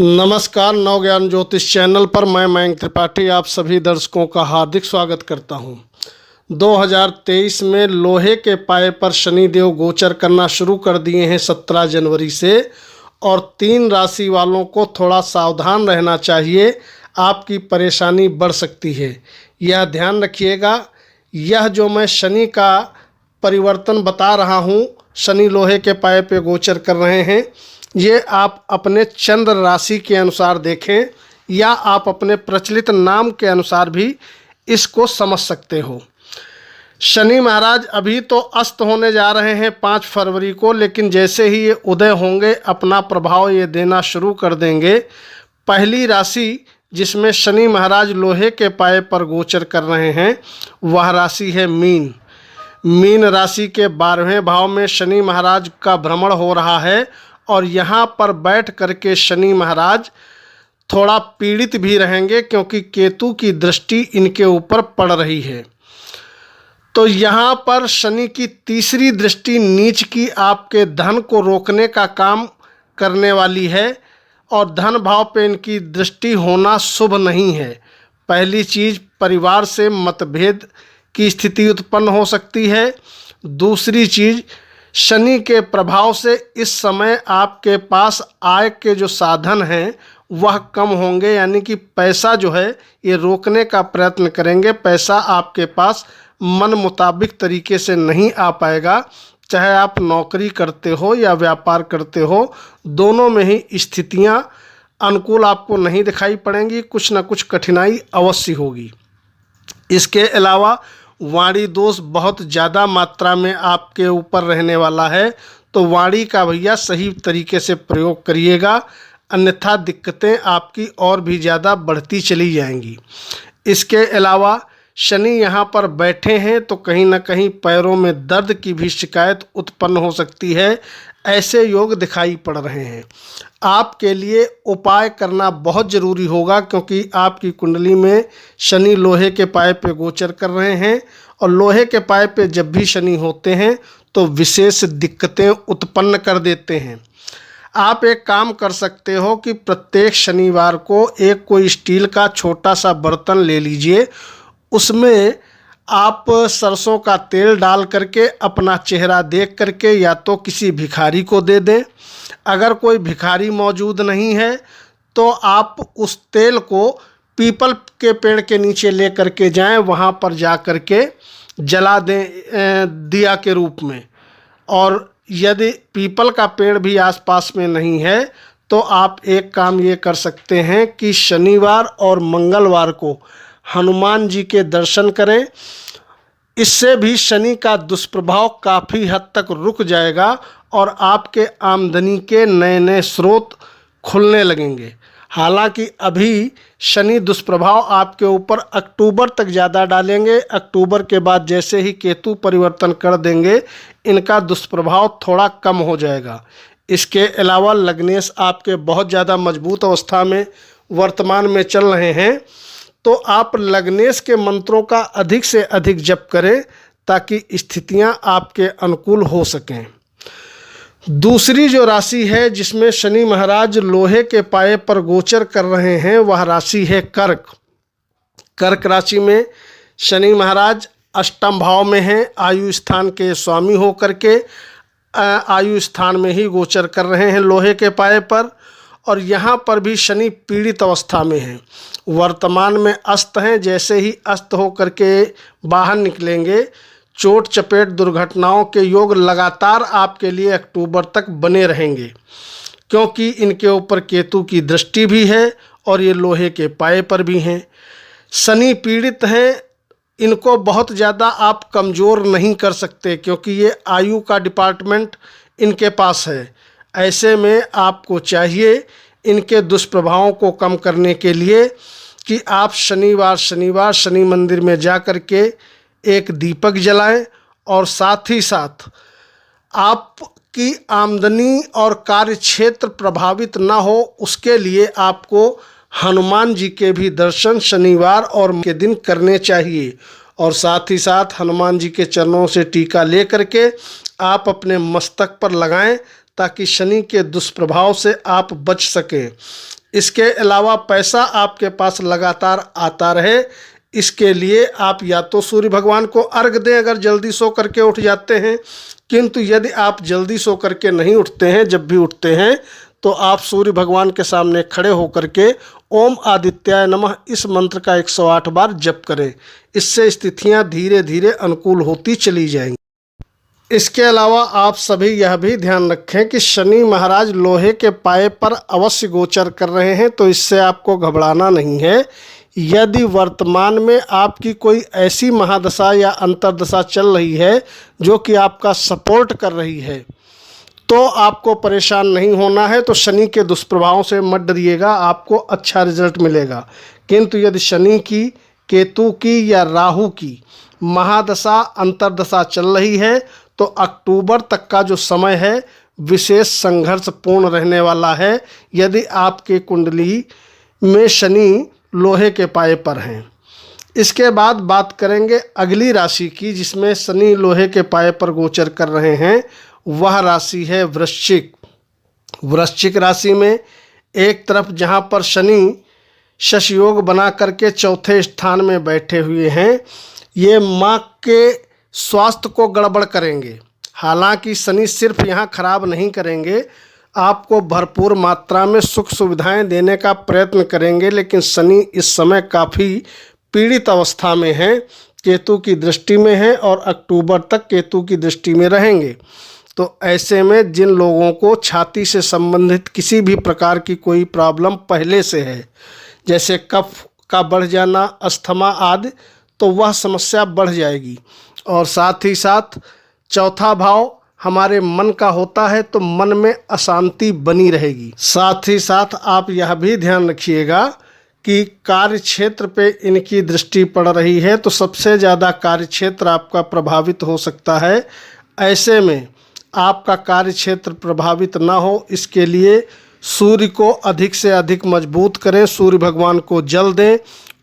नमस्कार, नवज्ञान ज्योतिष चैनल पर मैं मयंक त्रिपाठी आप सभी दर्शकों का हार्दिक स्वागत करता हूं। 2023 में लोहे के पाए पर शनिदेव गोचर करना शुरू कर दिए हैं 17 जनवरी से, और 3 राशि वालों को थोड़ा सावधान रहना चाहिए, आपकी परेशानी बढ़ सकती है। यह ध्यान रखिएगा, यह जो मैं शनि का परिवर्तन बता रहा हूँ, शनि लोहे के पाए पे गोचर कर रहे हैं, ये आप अपने चंद्र राशि के अनुसार देखें या आप अपने प्रचलित नाम के अनुसार भी इसको समझ सकते हो। शनि महाराज अभी तो अस्त होने जा रहे हैं 5 फरवरी को, लेकिन जैसे ही ये उदय होंगे अपना प्रभाव ये देना शुरू कर देंगे। पहली राशि जिसमें शनि महाराज लोहे के पाए पर गोचर कर रहे हैं वह राशि है मीन। मीन राशि के 12वें भाव में शनि महाराज का भ्रमण हो रहा है, और यहाँ पर बैठ करके शनि महाराज थोड़ा पीड़ित भी रहेंगे क्योंकि केतु की दृष्टि इनके ऊपर पड़ रही है। तो यहाँ पर शनि की तीसरी दृष्टि नीच की आपके धन को रोकने का काम करने वाली है, और धन भाव पे इनकी दृष्टि होना शुभ नहीं है। पहली चीज़, परिवार से मतभेद की स्थिति उत्पन्न हो सकती है। दूसरी चीज़, शनि के प्रभाव से इस समय आपके पास आय के जो साधन हैं वह कम होंगे, यानी कि पैसा जो है ये रोकने का प्रयत्न करेंगे। पैसा आपके पास मन मुताबिक तरीके से नहीं आ पाएगा, चाहे आप नौकरी करते हो या व्यापार करते हो, दोनों में ही स्थितियां अनुकूल आपको नहीं दिखाई पड़ेंगी, कुछ ना कुछ कठिनाई अवश्य होगी। इसके अलावा वाणी दोष बहुत ज़्यादा मात्रा में आपके ऊपर रहने वाला है, तो वाणी का भैया सही तरीके से प्रयोग करिएगा, अन्यथा दिक्कतें आपकी और भी ज़्यादा बढ़ती चली जाएंगी। इसके अलावा शनि यहाँ पर बैठे हैं तो कहीं ना कहीं पैरों में दर्द की भी शिकायत उत्पन्न हो सकती है, ऐसे योग दिखाई पड़ रहे हैं। आपके लिए उपाय करना बहुत ज़रूरी होगा, क्योंकि आपकी कुंडली में शनि लोहे के पाए पे गोचर कर रहे हैं, और लोहे के पाए पे जब भी शनि होते हैं तो विशेष दिक्कतें उत्पन्न कर देते हैं। आप एक काम कर सकते हो कि प्रत्येक शनिवार को एक कोई स्टील का छोटा सा बर्तन ले लीजिए, उसमें आप सरसों का तेल डाल करके अपना चेहरा देख करके या तो किसी भिखारी को दे दें। अगर कोई भिखारी मौजूद नहीं है तो आप उस तेल को पीपल के पेड़ के नीचे ले करके जाएं, वहाँ पर जा करके जला दें दिया के रूप में। और यदि पीपल का पेड़ भी आसपास में नहीं है तो आप एक काम ये कर सकते हैं कि शनिवार और मंगलवार को हनुमान जी के दर्शन करें। इससे भी शनि का दुष्प्रभाव काफ़ी हद तक रुक जाएगा और आपके आमदनी के नए नए स्रोत खुलने लगेंगे। हालांकि अभी शनि दुष्प्रभाव आपके ऊपर अक्टूबर तक ज़्यादा डालेंगे। अक्टूबर के बाद जैसे ही केतु परिवर्तन कर देंगे इनका दुष्प्रभाव थोड़ा कम हो जाएगा। इसके अलावा लग्नेश आपके बहुत ज़्यादा मजबूत अवस्था में वर्तमान में चल रहे हैं, तो आप लग्नेश के मंत्रों का अधिक से अधिक जप करें ताकि स्थितियां आपके अनुकूल हो सकें। दूसरी जो राशि है जिसमें शनि महाराज लोहे के पाए पर गोचर कर रहे हैं वह राशि है कर्क। कर्क राशि में शनि महाराज अष्टम भाव में हैं, आयु स्थान के स्वामी होकर के आयु स्थान में ही गोचर कर रहे हैं लोहे के पाए पर, और यहाँ पर भी शनि पीड़ित अवस्था में हैं। वर्तमान में अस्त हैं, जैसे ही अस्त हो करके बाहर निकलेंगे चोट चपेट दुर्घटनाओं के योग लगातार आपके लिए अक्टूबर तक बने रहेंगे, क्योंकि इनके ऊपर केतु की दृष्टि भी है और ये लोहे के पाए पर भी हैं। शनि पीड़ित हैं, इनको बहुत ज़्यादा आप कमज़ोर नहीं कर सकते क्योंकि ये आयु का डिपार्टमेंट इनके पास है। ऐसे में आपको चाहिए इनके दुष्प्रभावों को कम करने के लिए कि आप शनिवार शनि मंदिर में जा कर के एक दीपक जलाएं, और साथ ही साथ आपकी आमदनी और कार्य क्षेत्र प्रभावित ना हो उसके लिए आपको हनुमान जी के भी दर्शन शनिवार और के दिन करने चाहिए। और साथ ही साथ हनुमान जी के चरणों से टीका ले करके आप अपने मस्तक पर लगाएं ताकि शनि के दुष्प्रभाव से आप बच सकें। इसके अलावा पैसा आपके पास लगातार आता रहे, इसके लिए आप या तो सूर्य भगवान को अर्घ दें अगर जल्दी सो करके उठ जाते हैं। किंतु यदि आप जल्दी सो करके नहीं उठते हैं, जब भी उठते हैं तो आप सूर्य भगवान के सामने खड़े होकर के ओम आदित्याय नमः इस मंत्र का 108 बार जप करें। इससे स्थितियां धीरे धीरे अनुकूल होती चली जाएंगी। इसके अलावा आप सभी यह भी ध्यान रखें कि शनि महाराज लोहे के पाए पर अवश्य गोचर कर रहे हैं, तो इससे आपको घबराना नहीं है। यदि वर्तमान में आपकी कोई ऐसी महादशा या अंतर्दशा चल रही है जो कि आपका सपोर्ट कर रही है, तो आपको परेशान नहीं होना है। तो शनि के दुष्प्रभावों से मत डरिएगा, आपको अच्छा रिजल्ट मिलेगा। किंतु यदि शनि की, केतु की या राहु की महादशा अंतर्दशा चल रही है तो अक्टूबर तक का जो समय है विशेष संघर्षपूर्ण रहने वाला है, यदि आपके कुंडली में शनि लोहे के पाए पर हैं। इसके बाद बात करेंगे अगली राशि की जिसमें शनि लोहे के पाए पर गोचर कर रहे हैं, वह राशि है वृश्चिक। वृश्चिक राशि में एक तरफ जहाँ पर शनि शश योग बना करके चौथे स्थान में बैठे हुए हैं, ये माँ के स्वास्थ्य को गड़बड़ करेंगे। हालांकि शनि सिर्फ यहाँ खराब नहीं करेंगे, आपको भरपूर मात्रा में सुख सुविधाएं देने का प्रयत्न करेंगे, लेकिन शनि इस समय काफ़ी पीड़ित अवस्था में हैं, केतु की दृष्टि में हैं और अक्टूबर तक केतु की दृष्टि में रहेंगे। तो ऐसे में जिन लोगों को छाती से संबंधित किसी भी प्रकार की कोई प्रॉब्लम पहले से है, जैसे कफ का बढ़ जाना, अस्थमा आदि, तो वह समस्या बढ़ जाएगी। और साथ ही साथ चौथा भाव हमारे मन का होता है, तो मन में अशांति बनी रहेगी। साथ ही साथ आप यह भी ध्यान रखिएगा कि कार्य क्षेत्र पे इनकी दृष्टि पड़ रही है, तो सबसे ज़्यादा कार्य क्षेत्र आपका प्रभावित हो सकता है। ऐसे में आपका कार्य क्षेत्र प्रभावित ना हो, इसके लिए सूर्य को अधिक से अधिक मजबूत करें, सूर्य भगवान को जल दें,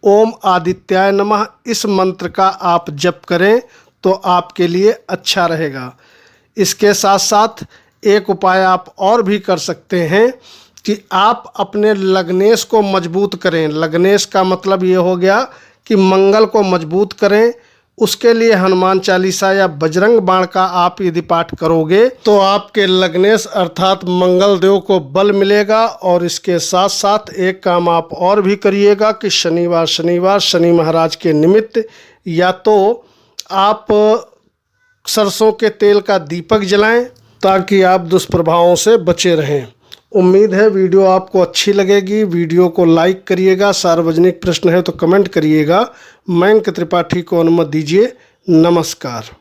ओम आदित्याय नमः इस मंत्र का आप जप करें तो आपके लिए अच्छा रहेगा। इसके साथ साथ एक उपाय आप और भी कर सकते हैं कि आप अपने लग्नेश को मजबूत करें। लग्नेश का मतलब ये हो गया कि मंगल को मजबूत करें। उसके लिए हनुमान चालीसा या बजरंग बाण का आप यदि पाठ करोगे तो आपके लग्नेश अर्थात मंगल देव को बल मिलेगा। और इसके साथ साथ एक काम आप और भी करिएगा कि शनिवार शनि महाराज के निमित्त या तो आप सरसों के तेल का दीपक जलाएं ताकि आप दुष्प्रभावों से बचे रहें। उम्मीद है वीडियो आपको अच्छी लगेगी। वीडियो को लाइक करिएगा, सार्वजनिक प्रश्न है तो कमेंट करिएगा। मयंक त्रिपाठी को अनुमति दीजिए। नमस्कार।